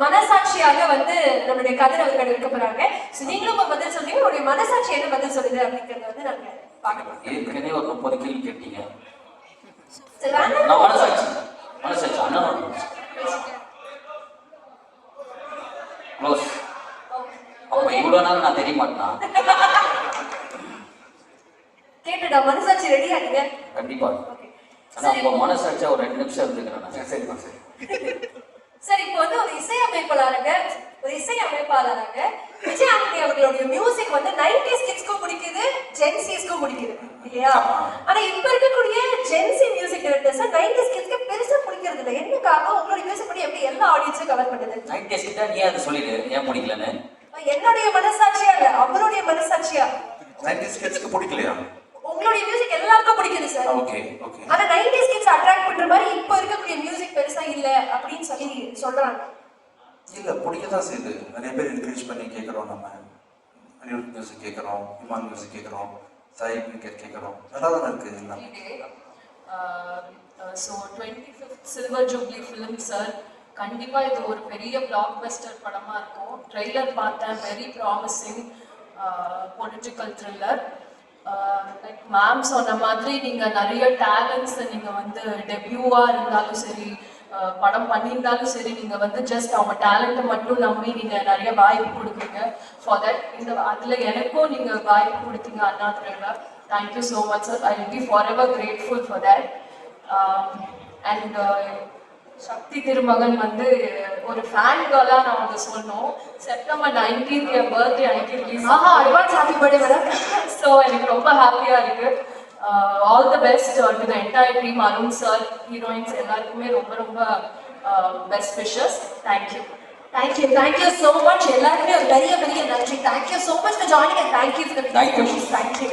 மனசாட்சியாக வந்து நம்மளுடைய கதிர் அவர்கள் இருக்க போறாங்க. சோ நீங்களும் பதில் சொல்றீங்க, உங்களுடைய மனசாட்சி என்ன பதில் சொல்லுது அப்படிங்கறத வந்து நாங்க பார்க்கலாம். ஏற்கனவே ஒரு 30 கேள்வி கேட்டீங்க. சரி, நான் மனசாட்சி அண்ணனோட க்ளோஸ். அப்ப இவ்வளவு நேரம் நான் தெரிய மாட்டேனா? கேட்டுடா, மனசாட்சி ரெடியா நீங்க? கண்டிப்பா. ஆனா அப்ப மனசாட்சியா ஒரு 2 நிமிஷம் இருந்துக்கிறேன். சரிம்மா, சரி. சரி, இப்போ வந்து ஒரு இசையமைப்பாளராக விஜய் ஆண்டனி அவர்களுடைய மியூசிக் வந்து 90s கிட்ஸ்க்கும் பிடிக்குது, ஜென்சிஸ்க்கும் பிடிக்குது இல்லையா? ஆனா இப்ப இருக்கக்கூடிய ஜென்சி மியூசிக் டைரக்டர்ஸ் 90s கிட்ஸ்க்கு பெருசா பிடிக்கிறது இல்லை. என்ன காரணம்? உங்களுடைய மியூசிக் படி எப்படி எல்லா ஆடியன்ஸும் கவர் பண்ணுது? 90s கிட்ட நீ அதை சொல்லிடு, ஏன் பிடிக்கலன்னு. என்னுடைய மனசாட்சியா இல்ல, அவருடைய மனசாட்சியா? 90s கிட்ஸ்க்கு பிடிக்கலையா? உங்களுடைய மியூசிக் எல்லாருக்கும் பிடிக்குது சார். Okay okay. ஆனா 90s கிட்ஸ் அட்ராக்ட் பண்ற மாதிரி இப்ப இருக்கக்கூடிய மியூசிக் பெருசா இல்ல அப்படின்னு சொல்லி சொல்றாங்க. இல்ல, பிடிக்க தான் செய்யுது. நிறைய பேர் என்கரேஜ் பண்ணி கேட்குறோம். நம்ம அனிருத் மியூசிக் கேட்குறோம், இமான் மியூசிக் கேட்குறோம், சாய் கிரிக்கெட் கேட்குறோம். நல்லா தானே இருக்குது எல்லாமே. So 25th silver jubilee film sir, கண்டிப்பாக இது ஒரு பெரிய பிளாக் பஸ்டர் படமாக இருக்கும். ட்ரெய்லர் பார்த்தேன், very promising political thriller. Like ma'am சொன்ன மாதிரி நீங்கள் நிறைய டேலண்ட்ஸை நீங்கள் வந்து டெபியூவாக இருந்தாலும் சரி, படம் பண்ணியிருந்தாலும் சரி, நீங்கள் வந்து ஜஸ்ட் அவங்க டேலண்ட்டை மட்டும் நம்பி நீங்கள் நிறைய வாய்ப்பு கொடுக்குறீங்க. ஃபார் தட் அதில் எனக்கும் நீங்கள் வாய்ப்பு கொடுத்தீங்க அண்ணாதுரையில். Thank you so much sir. I will be forever grateful for that. And Sakthi Thirumagan வந்து ஒரு ஃபேன் கேர்லா நான் வந்து சொல்லணும். செப்டம்பர் 19th என் பர்த்டே அன்னைக்கு release. Advance happy birthday madam. So எனக்கு ரொம்ப ஹாப்பியா இருக்கு. All the best to the entire team, Arun sir, heroines எல்லாருக்குமே ரொம்ப ரொம்ப best wishes. Thank you. Thank you so much. எல்லாருக்குமே ஒரு பெரிய பெரிய நன்றி. Thank you so much for joining and thank you for the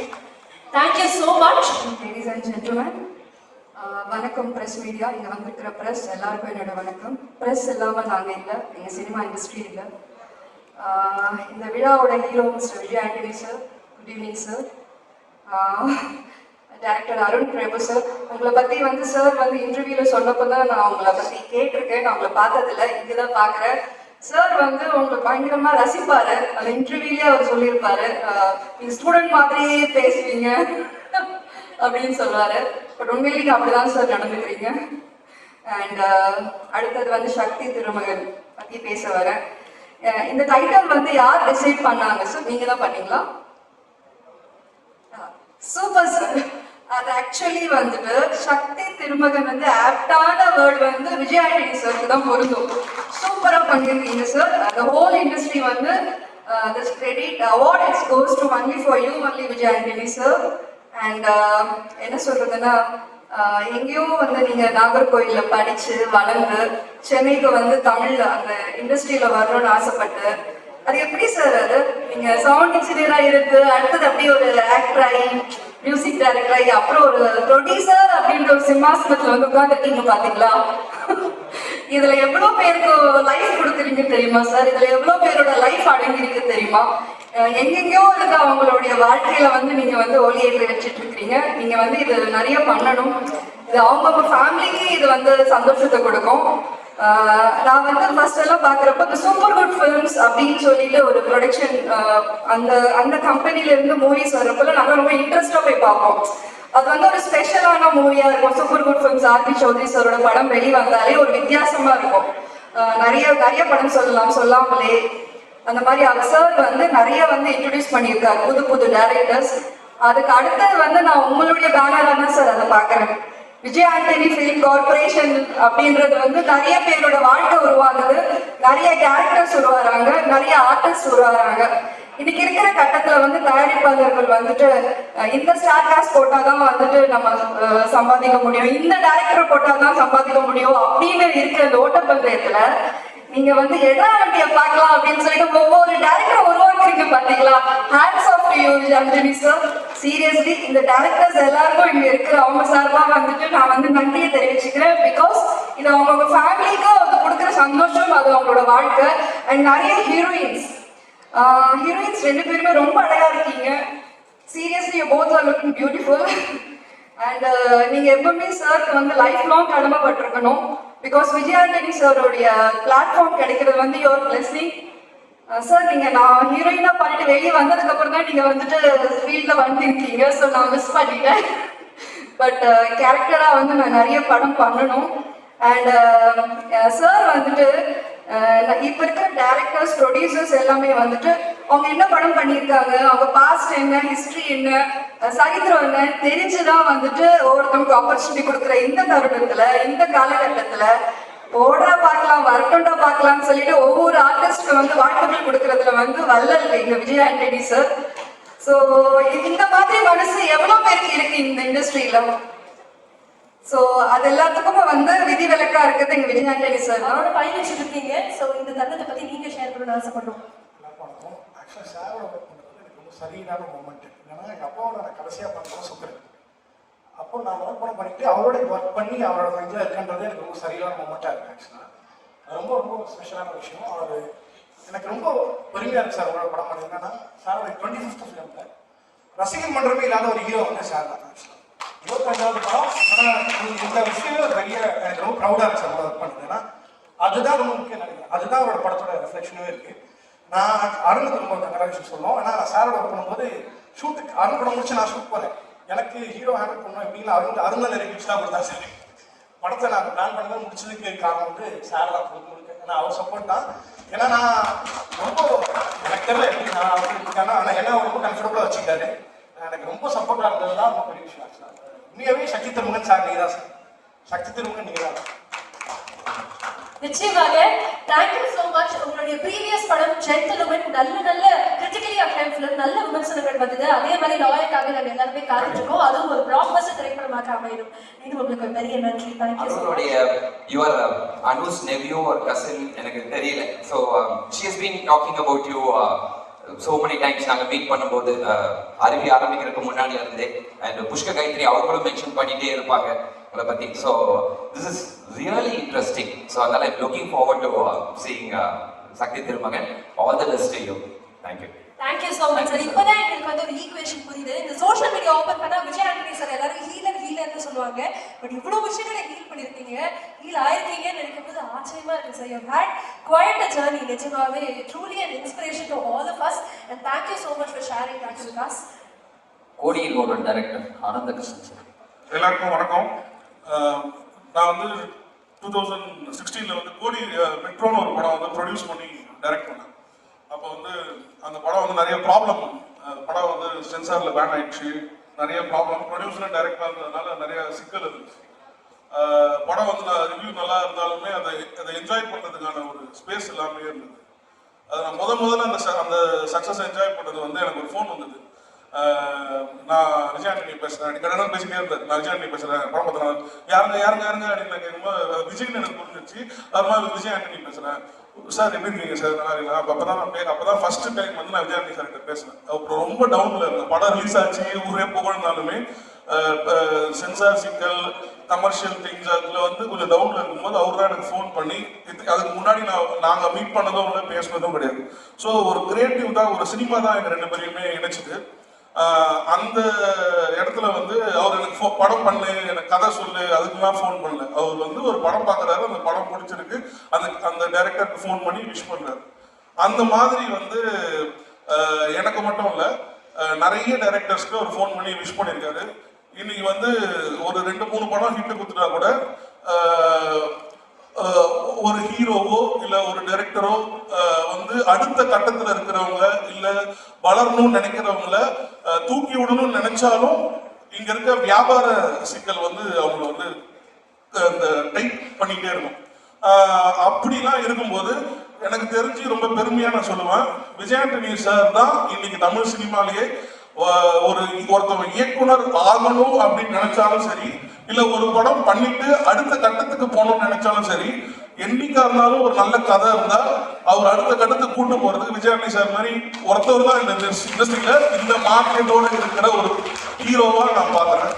thank you so much. Ladies and gentleman, வணக்கம் ப்ரெஸ் மீடியா. இங்கே வந்திருக்கிற ப்ரெஸ் எல்லாருக்கும் என்னோட வணக்கம். ப்ரெஸ் இல்லாமல் நாங்கள் இல்லை, எங்கள் சினிமா இண்டஸ்ட்ரி இல்லை. இந்த விழாவோட hero mister Vijay Antony sir, good evening sir. Director Arun Prabhu sir, உங்களை பற்றி வந்து சார் வந்து இன்டர்வியூவில் சொன்னப்போ தான் நான் உங்களை பற்றி கேட்டிருக்கேன். நான் உங்களை பார்த்ததில்ல, இங்கே தான் பார்க்குறேன். சார் வந்து உங்களை பயங்கரமாக ரசிப்பார். அந்த இன்டர்வியூலேயே அவர் சொல்லியிருப்பாரு, நீங்கள் ஸ்டூடெண்ட் மாதிரியே பேசுவீங்க அப்படின்னு சொல்லுவார். பட் உண்மையிலேயே அப்படிதான் சார் நடந்துக்கிறீங்க. அண்ட் அடுத்தது வந்து சக்தி திருமகன் பற்றி பேச வரேன். இந்த டைட்டில் வந்து யார் டிசைட் பண்ணாங்க சார்? நீங்கள் தான் பண்ணீங்களா? Super sir. அது ஆக்சுவலி வந்துட்டு சக்தி திருமகன் வந்து ஆப்டான வேர்டு வந்து விஜய் ஆண்டனி சாருக்கு தான் பொருந்தும். சூப்பராக பண்ணியிருக்கீங்க சார். அந்த ஹோல் இண்டஸ்ட்ரி வந்து this credit award it goes to only for you, only Vijay Antony sir. And என்ன சொல்றதுன்னா எங்கேயோ வந்து நீங்க நாகர்கோயில்ல படிச்சு வளர்ந்து சென்னைக்கு வந்து தமிழ் அந்த இண்டஸ்ட்ரியில வரணும்னு ஆசைப்பட்டு அது எப்படி சார் அது நீங்க சவுண்ட் இன்ஜினியரா இருக்கு அடுத்தது அப்படியே ஒரு ஆக்டர் ஆகி மியூசிக் டைரக்டர் ஆகி அப்புறம் ஒரு ப்ரொடியூசர் அப்படின்ற ஒரு சிம்மாசனத்துல வந்து உட்காந்துருக்கீங்க பாத்தீங்களா? இதுல எவ்வளவு பேருக்கு லைஃப் கொடுக்குறீங்க தெரியுமா சார்? இதுல எவ்வளவு பேரோட லைஃப் அடங்கிருக்கு தெரியுமா? எங்கெங்கயோ இருக்க அவங்களுடைய வாழ்க்கையில வந்து நீங்க வந்து ஒளியேற்றி வச்சுட்டு இருக்கீங்க. நீங்க வந்து இது நிறைய பண்ணணும். இது அவங்க ஃபேமிலிக்கு இது வந்து சந்தோஷத்தை கொடுக்கும். நான் வந்து ஃபர்ஸ்ட் எல்லாம் பாக்குறப்ப இந்த சூப்பர் குட் ஃபிலிம்ஸ் அப்படின்னு சொல்லிட்டு ஒரு ப்ரொடக்ஷன் அந்த கம்பெனில இருந்து மூவிஸ் வர்றப்பல நாங்க ரொம்ப இன்ட்ரெஸ்டா போய் பார்ப்போம். அது வந்து ஒரு ஸ்பெஷலான மூவியா இருக்கும். Super good films RB Choudhary சாரோட படம் வெளிவந்தாலே ஒரு வித்தியாசமா இருக்கும். நிறைய நிறைய படம் சொல்லாமலே அந்த மாதிரி அவர் சார் வந்து நிறைய வந்து இன்ட்ரடியூஸ் பண்ணியிருக்காரு புது புது டைரக்டர்ஸ். அதுக்கு அடுத்தது வந்து நான் உங்களுடைய பேனரா தான் சார் அதை பாக்குறேன். விஜய் ஆண்டனி ஃபிலிம் கார்பரேஷன் அப்படின்றது வந்து நிறைய பேரோட வாழ்க்கை உருவாகுது, நிறைய கேரக்டர்ஸ் உருவாகிறாங்க, நிறைய ஆர்டிஸ்ட் உருவாகிறாங்க. இன்னைக்கு இருக்கிற கட்டத்துல வந்து தயாரிப்பாளர்கள் வந்துட்டு இந்த ஸ்டார் காஸ்ட் போட்டாதான் வந்துட்டு நம்ம சம்பாதிக்க முடியும், இந்த டைரக்டர் போட்டாதான் சம்பாதிக்க முடியும் அப்படின்னு இருக்கிற இந்த ஓட்டப்பந்தயத்துல நீங்க வந்து எடாவட்டிய பார்க்கலாம் அப்படின்னு சொல்லிட்டு ஒவ்வொரு டைரக்டர் உருவாக்குறீங்க பாத்தீங்களா? Hands off to you Antony sir. Seriously இந்த டைரக்டர்ஸ் எல்லாருக்கும் இங்க இருக்கிற அவங்க சார்பா வந்துட்டு நான் வந்து நன்றியை தெரிவிச்சுக்கிறேன். பிகாஸ் இது அவங்க ஃபேமிலிக்கு அவங்க கொடுக்குற சந்தோஷம், அது அவங்களோட வாழ்க்கை. அண்ட் நிறைய ஹீரோயின்ஸ் 2 பேருமே ரொம்ப அழகா இருக்கீங்க. Seriously both are looking beautiful. And நீங்க எப்பவுமே சாருக்கு வந்து லைஃப் லாங் கடமைப்பட்டிருக்கணும். பிகாஸ் விஜய் ஆண்டனி சாரோடைய பிளாட்ஃபார்ம் கிடைக்கிறது வந்து யுவர் பிளெஸிங் சார். நீங்க நான் ஹீரோயினா பண்ணிட்டு வெளியே வந்ததுக்கு அப்புறம் தான் நீங்க வந்துட்டு ஃபீல்ட்ல வந்துருக்கீங்க. ஸோ நான் மிஸ் பண்ணிட்டேன். பட் கேரக்டரா வந்து நான் நிறைய படம் பண்ணணும். அண்ட் சார் வந்துட்டு இப்ப இருக்கிற டைரக்டர்ஸ் ப்ரொடியூசர்ஸ் எல்லாமே வந்துட்டு அவங்க என்ன படம் பண்ணியிருக்காங்க, அவங்க பாஸ்ட் என்ன, ஹிஸ்டரி என்ன, சரித்திரம் என்ன தெரிஞ்சுதான் வந்துட்டு ஒவ்வொருத்தவங்களுக்கு ஆப்பர்ச்சுனிட்டி கொடுக்குற இந்த தருணத்துல இந்த காலகட்டத்துல ஓடா பார்க்கலாம் வரட்டோண்டா பார்க்கலாம்னு சொல்லிட்டு ஒவ்வொரு ஆர்டிஸ்ட்க்கு வந்து வாய்ப்புகள் கொடுக்கறதுல வந்து வல்லல் எங்க விஜய் ஆண்டனி சார். ஸோ இந்த மாதிரி மனசு எவ்வளவு பேருக்கு இருக்கு இந்த இண்டஸ்ட்ரியில. ஸோ அது எல்லாத்துக்கும் வந்து விதி விலக்கா இருக்குது எங்க விஜய் ஆண்டனி சார். அவரோட பயணிச்சுட்டு இருக்கீங்க. ஸோ இந்த தருணத்தை பத்தி நீங்க ஷேர் பண்ணணும்னு ஆசைப்படுறோம். ஆக்சுவலாக சாரோட ஒர்க் பண்ணுறது எனக்கு ரொம்ப சரியான மூமெண்ட். ஏன்னா எங்கள் அப்பாவோட நான் கடைசியாக பண்ணுறோம் சுக்கரன். அப்போ நான் ஒர்க் பண்ணிட்டு அவரோட ஒர்க் பண்ணி அவரோட மைண்டில் இருக்கின்றது எனக்கு ரொம்ப சரியான மூமெண்ட்டாக இருக்குது. ஆக்சுவலாக அது ரொம்ப ரொம்ப ஸ்பெஷலான விஷயம். அவர் எனக்கு ரொம்ப பெருமையாக இருக்குது சார் அவரோட படம் பண்ணது. என்னன்னா சாரோட 25th ஃபிலிமில் ரசிகன் மன்றமே இல்லாத ஒரு ஹீரோ வந்து சார் தான். ஆக்சுவலாக 25வது படம். ஆனால் இந்த விஷயம் பெரிய எனக்கு ரொம்ப ப்ரௌடாக இருக்குது சார் ஒர்க் பண்ணுறது. ஏன்னா அதுதான் ரொம்ப முக்கியம் நினைக்கிறேன். அதுதான் அவரோட படத்தோட ரிஃப்ளெக்ஷனே இருக்குது. நான் அருணுக்கு ரொம்ப கங்க்ராச்சுலேஷன் சொல்லுவோம். ஏன்னா நான் சாரோட ஒர்க் பண்ணும்போது ஷூட்டுக்கு அருண் படம் முடிச்சு நான் ஷூட் போனேன். எனக்கு ஹீரோ ஹேண்டில் பண்ணோம் எப்படின்னா அருண் தான் நிறைய தான் கொடுத்தா சார். படத்தை நான் பிளான் பண்ணதான் முடிச்சதுக்கு காரணம் வந்து சார் தான் கொடுக்க. ஏன்னா அவர் சப்போர்ட் தான். ஏன்னா நான் ரொம்ப எனக்கு தெரியல எப்படி நான் அவருக்கு ஆனால் என்ன ரொம்ப கம்ஃபர்டபுளாக வச்சுக்கிட்டாரு. எனக்கு ரொம்ப சப்போர்ட்டாக இருந்தது தான் ரொம்ப பெரிய விஷயம். சார் உண்மையாகவே சக்தி திருமுகன் சார் நீங்கள் தான் சார். சக்தி திருமுகன் நீங்கள் தான். நிச்சயமாக தேங்க்யூ ஸோ மச். உங்களுடைய ப்ரீவியஸ் படம் ஜென்டில்மேன் நல்ல கிரிட்டிக்கலி அக்ளைம்ட் ஃபிலிம், நல்ல விமர்சனங்கள் வந்தது. அதே மாதிரி லாயருக்காக நாங்கள் எல்லாருமே காத்துட்ருக்கோம். அதுவும் ஒரு பிளாக்பஸ்டர் திரைப்படமாக அமையும். இது உங்களுக்கு ஒரு பெரிய நன்றி. Thank you so much. Your Anu's nephew ஒரு கசின் எனக்கு தெரியல. So she has been talking about you so many times. நாங்கள் மீட் பண்ணும்போது அருவி ஆரம்பிக்கிறதுக்கு முன்னாடி இருந்தே அண்ட் புஷ்க கைத்ரி அவங்களும் மென்ஷன் பண்ணிட்டே இருப்பாங்க உங்களை பற்றி. So this is really interesting. So அதனால I'm looking forward to seeing Sakthi Thirumagan. All the best to you. Thank you. Thank you so much sir. இப்போதான் எங்களுக்கு வந்து ஒரு ஈக்குவேஷன் புரியுது. இந்த சோஷியல் மீடியா ஓப்பன் பண்ணால் விஜய் ஆண்டனி சார் எல்லாரும் ஹீலர்னு சொல்லுவாங்க. பட் இவ்வளோ விஷயங்களை ஹீல் பண்ணியிருக்கீங்க, ஹீல் ஆயிருக்கீங்கன்னு நினைக்கும் போது ஆச்சரியமா இருக்கு சார். You had quite a journey. நிஜமாவே truly and inspiration to all of us. And thank you so much for sharing that with us. கோடியில் ஒரு டைரக்டர் ஆனந்த கிருஷ்ணன் சார். எல்லாருக்கும் வணக்கம். நான் வந்து 2016 வந்து கோடி மெட்ரோன்னு ஒரு படம் வந்து ப்ரொடியூஸ் பண்ணி டைரக்ட் பண்ணேன். அப்போ வந்து அந்த படம் வந்து நிறைய ப்ராப்ளம். படம் வந்து சென்சாரில் பேன் ஆயிடுச்சு. நிறைய ப்ராப்ளம். ப்ரொடியூசரும் டைரக்டாக இருந்ததுனால நிறைய சிக்கல் இருந்துச்சு. படம் வந்து நான் ரிவ்யூ நல்லா இருந்தாலுமே அதை என்ஜாய் பண்ணுறதுக்கான ஒரு ஸ்பேஸ் எல்லாமே இருந்தது. அது நான் முதல்ல அந்த சக்ஸஸ் என்ஜாய் பண்ணது வந்து எனக்கு ஒரு ஃபோன் வந்தது. நான் விஜய் ஆண்டனி பேசுறேன், கடனும் பேசிட்டே இருந்தேன். நான் விஜய் ஆண்டனி பேசுறேன், படம் பார்த்தேன். யாருங்க யாருங்க யாருங்க அப்படின்னு கேட்கும்போது விஜய்னு எனக்கு புரிஞ்சிச்சு. அது மாதிரி விஜய் ஆண்டனி பேசுறேன் சார், எப்படி இருக்கீங்க சார், நல்லா இருக்கீங்களா? அப்பதான் ஃபர்ஸ்ட் டைம் வந்து நான் விஜய் ஆண்டனி சார் கிட்ட பேசுறேன். அப்புறம் ரொம்ப டவுன்ல இருந்தேன். படம் ரிலீஸ் ஆச்சு, ஊரே புகழ்ந்தாலுமே சென்சார் சிக்கல், கமர்ஷியல் திங்ஸ் அதுல வந்து கொஞ்சம் டவுன்ல இருக்கும்போது அவர் தான் எனக்கு ஃபோன் பண்ணி, அதுக்கு முன்னாடி நாங்க மீட் பண்ணதும் இல்லை, பேசுனதும் கிடையாது. ஸோ ஒரு கிரியேட்டிவ் தான், ஒரு சினிமா தான் எங்க 2 பேரையுமே இணைச்சிது. அந்த இடத்துல வந்து அவர் எனக்கு படம் பண்ணு, எனக்கு கதை சொல்லு, அதுக்குலாம் ஃபோன் பண்ணல. அவர் வந்து ஒரு படம் பார்க்குறாரு, அந்த படம் பிடிச்சிருக்கு, அந்த டைரக்டருக்கு ஃபோன் பண்ணி விஷ் பண்றாரு. அந்த மாதிரி வந்து எனக்கு மட்டும் இல்லை, நிறைய டைரக்டர்ஸ்க்கு ஒரு ஃபோன் பண்ணி விஷ் பண்ணியிருக்காரு. இன்னைக்கு வந்து ஒரு 2-3 படம் ஹிட் கொடுத்துட்டா கூட ஒரு ஹீரோவோ இல்ல ஒரு டைரக்டரோ வந்து அடுத்த கட்டத்துல இருக்கிறவங்க இல்ல வளரணும்னு நினைக்கிறவங்கள தூக்கி விடணும்னு நினைச்சாலும் இங்க இருக்க வியாபார சிக்கல் வந்து அவங்க வந்து இந்த டைட் பண்ணிட்டே இருக்கும். அப்படிலாம் இருக்கும்போது எனக்கு தெரிஞ்சு ரொம்ப பெருமையா நான் சொல்லுவேன், விஜய் ஆண்டனி சார் தான் இன்னைக்கு தமிழ் சினிமாலேயே ஒருத்தவங்க இயக்குனர் ஆகணும் அப்படின்னு நினைச்சாலும் சரி, இல்ல ஒரு படம் பண்ணிட்டு அடுத்த கட்டத்துக்கு போகணும்னு நினைச்சாலும் சரி, என்னைக்கா இருந்தாலும் ஒரு நல்ல கதை இருந்தா அவர் அடுத்த கட்டத்துக்கு கூட்டு போறதுக்கு விஜய் ஆண்டனி சார் மாதிரி ஒருத்தவர் தான் இந்த இண்டஸ்ட்ரியில இந்த மார்க்கெட்டோட இருக்கிற ஒரு ஹீரோவா நான் பாக்குறேன்.